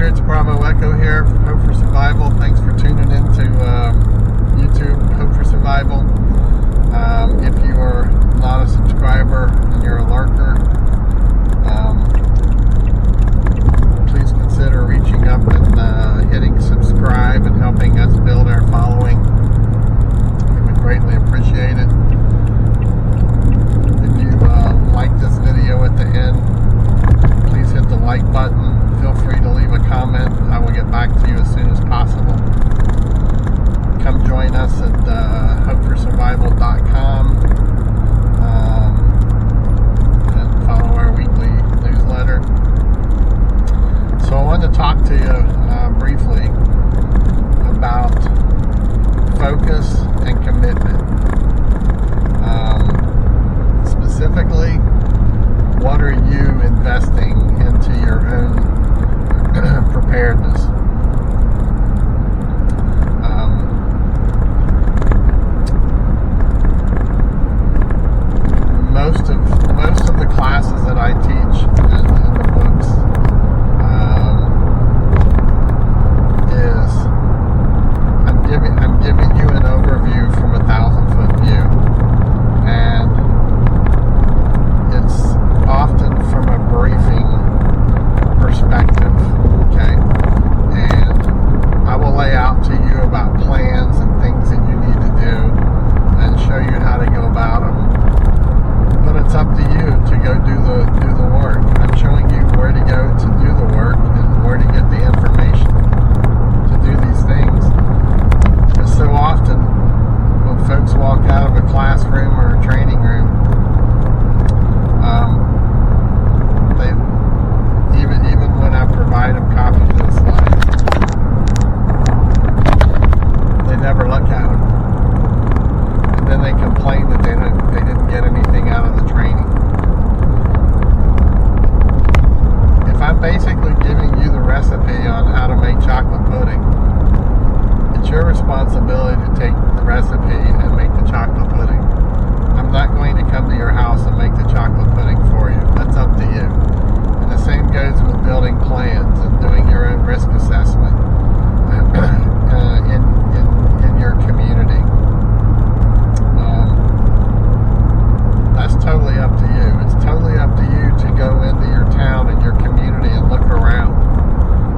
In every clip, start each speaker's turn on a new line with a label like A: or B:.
A: Roger, it's Bravo Echo here from Hope for Survival. Thanks for tuning in to YouTube, Hope for Survival. If you are not a subscriber and you're a lurker, please consider reaching up and hitting subscribe and helping us build our following. We would greatly appreciate it. If you like this video at the end, please hit the like button. Feel free to leave a comment. I will get back to you as soon as possible. Come join us at hopeforsurvival.com and follow our weekly newsletter. So I wanted to talk to you briefly about focus and commitment. Specifically, what are you investing into your own preparedness? Most of the classes that I teach in the books is I'm giving you an overview from 1,000-foot view, and it's often from a briefing perspective, okay? And I will lay out to you about plans and things that you need to do and show you how to go about them. But it's up to you to go do the work. I'm showing you where to go to do the work and where to get the information to do these things. Because so often when folks walk out of a classroom or a training room, even when I provide them copies of the slides, they never look at them. And then they complain that they didn't get anything out of the training. If I'm basically giving you the recipe on how to make chocolate pudding, it's your responsibility to take the recipe and make the chocolate pudding. I'm not going to come to your house and make the chocolate pudding for you. That's up to you. And the same goes with building plans and doing your own risk assessment in your community. That's totally up to you. It's totally up to you to go into your town and your community and look around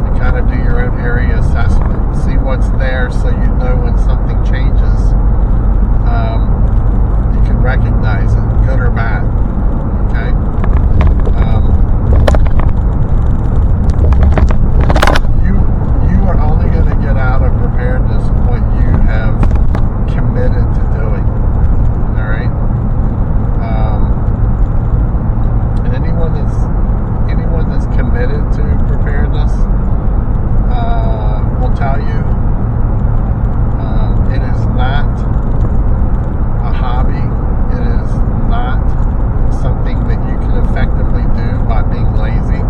A: and kind of do your own area assessment. See what's there so you know when something changes. You can recognize it, good or bad. Okay? You are only going to get out of preparedness what you have committed to doing. Alright? And anyone that's committed to preparedness will tell you it is not a hobby. It is not something that you can effectively do by being lazy.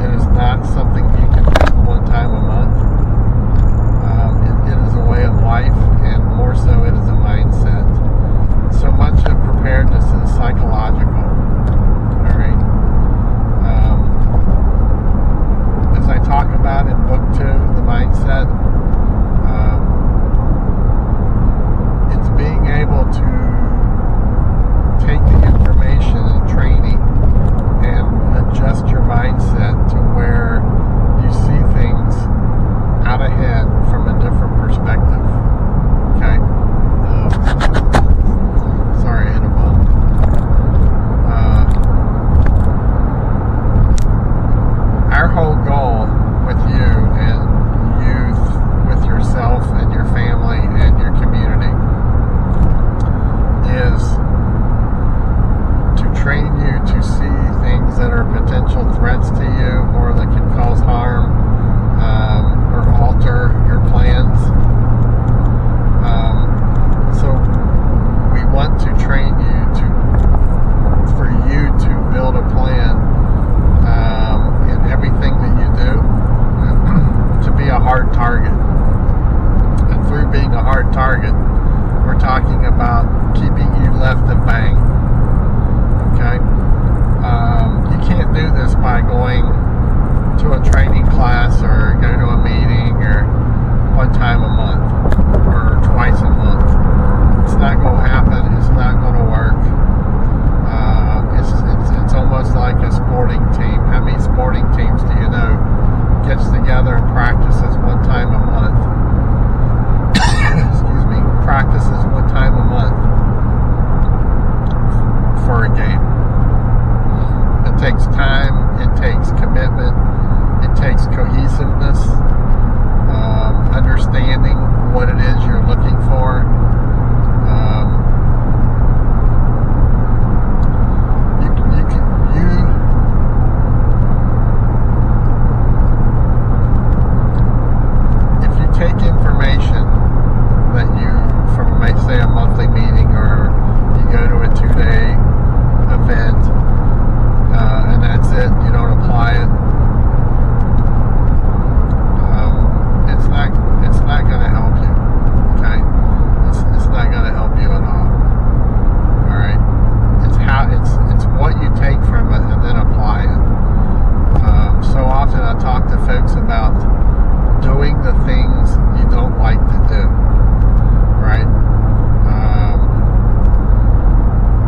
A: It is not something you can do one time a month. It is a way of life, and more so it is a mindset. So much of preparedness is psychological. Alright? As I talk about in book 2, the mindset, it's being able to take the information and training and adjust your mindset to where you see things out ahead from a different perspective. Okay? Sorry, I hit a bump. Our whole goal with you and youth, with yourself and your family and your community, is to train you to see things that are potential threats to you or that can cause harm or alter your plans. So we want to train you for you to build a plan in everything that you do to be a hard target. And through being a hard target, we're talking about keeping you left of bang. Okay? You can't do this by going to a training class or go to a meeting or one time a month or twice a month. It's not going to happen. It's not going to work. It's almost like a sporting team. How many sporting teams do you know gets together and practices one time a month? Excuse me. Practices one time a month for a game. It takes time. It takes commitment. It takes cohesiveness. Understanding what it is you're looking for. If you take information that you from, say, a monthly meeting, or you go to a 2-day event, and that's it, you don't apply it, it's not going to help you. Okay, it's not going to help you at all. All right, it's what you take from it and then apply it. So often I talk to folks about doing the things you don't like to do. Right?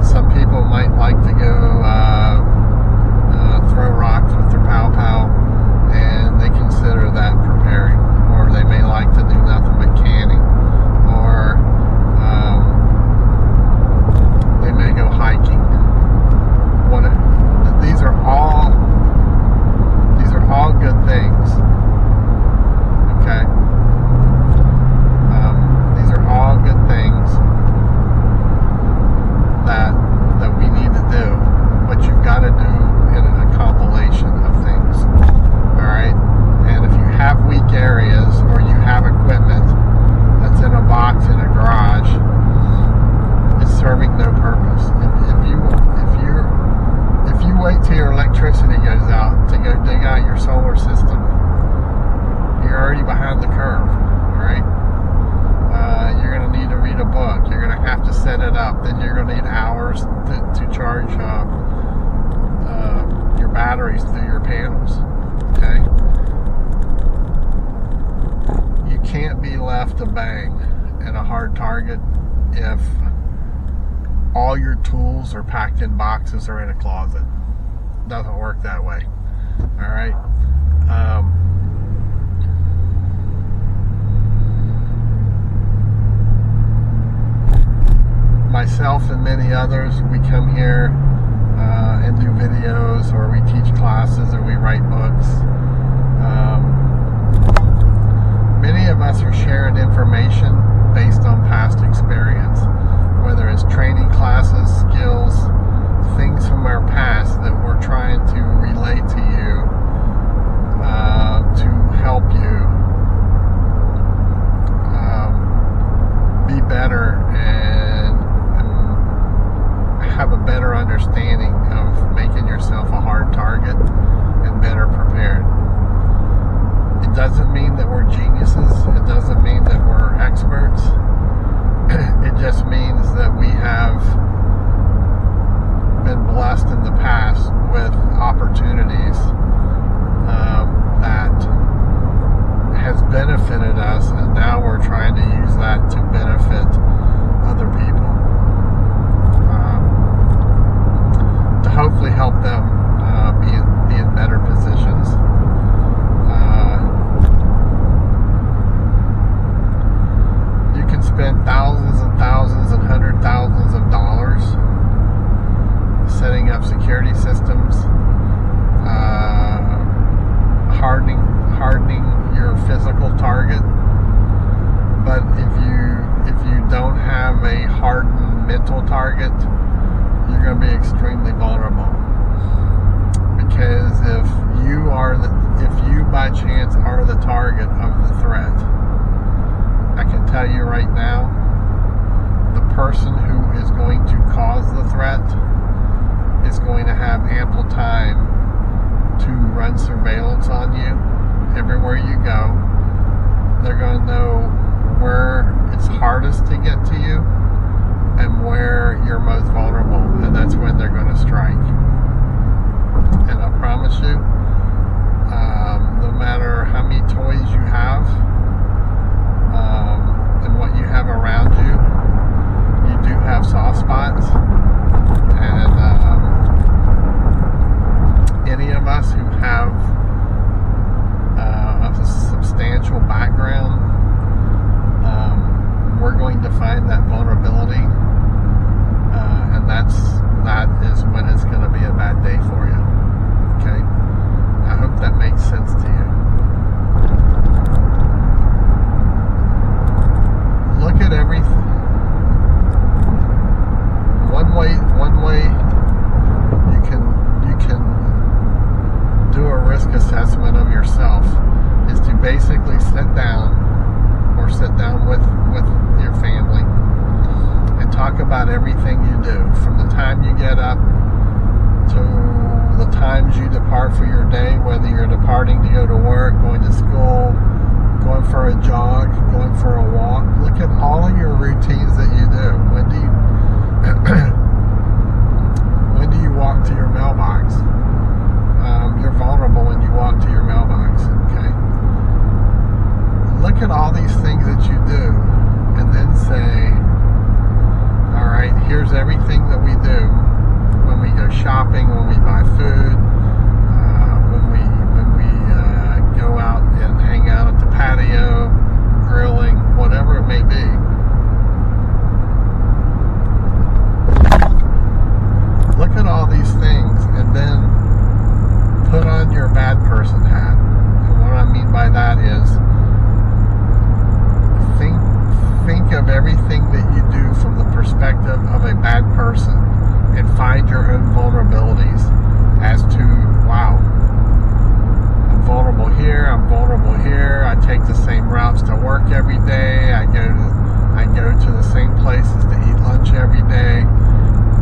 A: Some people might like to go throw rocks with their pow, and they consider that preparing. Or they may like to do nothing but canning. Or they may go hiking. These are all good things. Okay? These are all good things that we need to do, but you've got to do in a compilation of things. All right, and if you have weak areas, or you have equipment that's in a box in a garage, it's serving no purpose. If you wait till your electricity goes out to go dig out your solar system, you're already behind the curve. All right. You're going to need to read a book. You're going to have to set it up. Then you're going to need hours to charge your batteries through your panels. Okay? You can't be left to bang in a hard target if all your tools are packed in boxes or in a closet. It doesn't work that way. All right? Myself and many others, we come here and do videos, or we teach classes, or we write books. Many of us are sharing information based on past experience, whether it's training classes, skills, things from our past that we're trying to relate to you to help you be better and have a better understanding of making yourself a hard target and better prepared. It doesn't mean that we're geniuses. It doesn't mean that we're experts. It just means that we have been blessed in the past with opportunities that has benefited us, and now we're trying to use that to benefit other people, to hopefully help them be in better positions. You can spend thousands and thousands and $100,000s of dollars setting up security systems, hardening your physical target. But if you don't have a hardened mental target, you're going to be extremely vulnerable. Because if you by chance are the target of the threat, I can tell you right now, the person who is going to cause the threat is going to have ample time to run surveillance on you everywhere you go. They're going to know where it's hardest to get to you and where you're most vulnerable, and that's when they're going to strike. And I promise you, toys you have and what you have around you, you do have soft spots. And any of us who have a substantial background, we're going to find that vulnerability, and that is when it's going to be a bad day for you. Okay, I hope that makes sense to you. Look at everything. One way you can do a risk assessment of yourself is to basically sit down with your family and talk about everything you do, from the time you get up to the times you depart for your day, whether you're departing to go to work, going to school, going for a jog, going for a walk. Look at all of your routines that you do. When do you walk to your mailbox? You're vulnerable when you walk to your mailbox. Okay. Look at all these things that you do, and then say, all right, here's everything that we do when we go shopping, when we buy food, when we go out and hang out at the patio, grilling, whatever it may be. Look at all these things, and then put on your bad person hat. And what I mean by that is think of everything that you do from the perspective of a bad person, and find your own vulnerabilities as to, wow, I'm vulnerable here, I'm vulnerable here, I take the same routes to work every day, I go to the same places to eat lunch every day,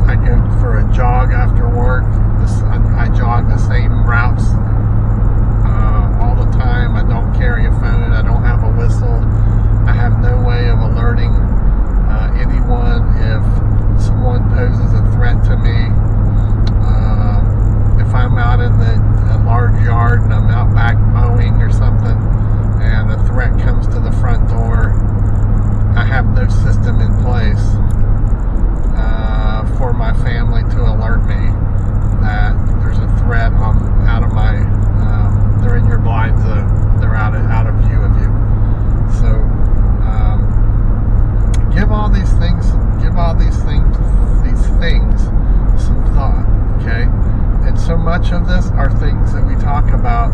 A: I go for a jog after work, I jog the same routes all the time, I don't carry a phone, I don't have a whistle, I have no way of alerting anyone if someone poses a threat to me. If I'm out in a large yard and I'm out back mowing or something, and a threat comes to the front door, I have no system in place for my family to alert me that there's a threat out of my. They're in your blind zone. They're out of view of you. So give all these things some thought. Okay, and so much of this are things that we talk about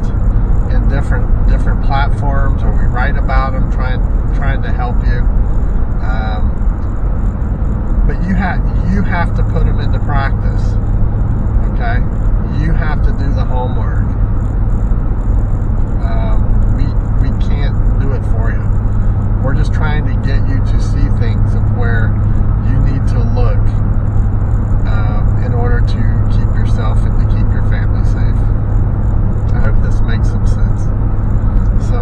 A: in different platforms, or we write about them, trying to help you. But you have to put them into practice. Okay, you have to do the homework. We can't do it for you. We're just trying to get you to see things of where you need to look in order to keep yourself and to keep your family safe. I hope this makes some sense. So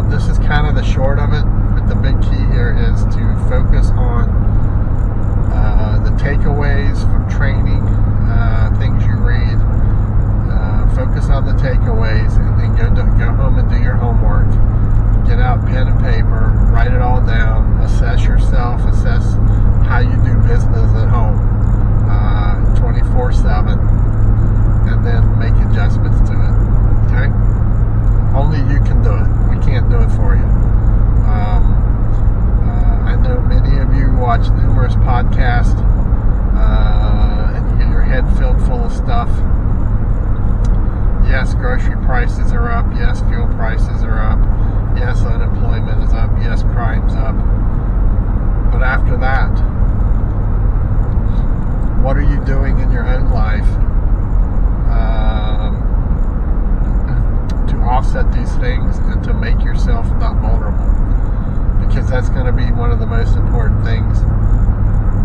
A: this is kind of the short of it, but the big key here is to focus on the takeaways from training, things you read. Focus on the takeaways, and then go home and do your homework. Get out pen and paper, write it all down, assess yourself, assess how you do business at home 24/7, and then make adjustments to it. Okay? Only you can do it. We can't do it for you. I know many of you watch numerous podcasts, and you get your head filled full of stuff. Yes, grocery prices are up. Yes, fuel prices are up. Yes, unemployment is up. Yes, crime's up. But after that, what are you doing in your own life to offset these things and to make yourself not vulnerable? Because that's going to be one of the most important things,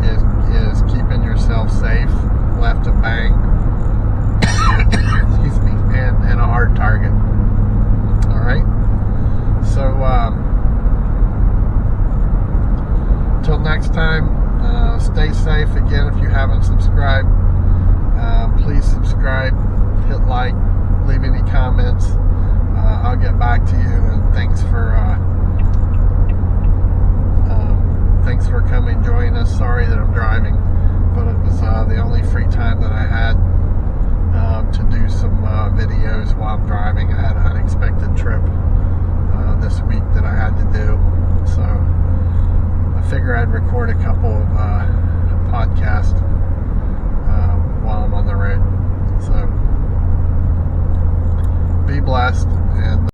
A: is keeping yourself safe, left to bang, excuse me, and a hard target. All right? So, till next time, stay safe. Again, if you haven't subscribed, please subscribe, hit like, leave any comments. I'll get back to you, and thanks for coming join us. Sorry that I'm driving, but it was the only free time that I had to do some videos while I'm driving. I had an unexpected trip this week that I had to do, so I figure I'd record a couple of podcasts while I'm on the road. So be blessed, and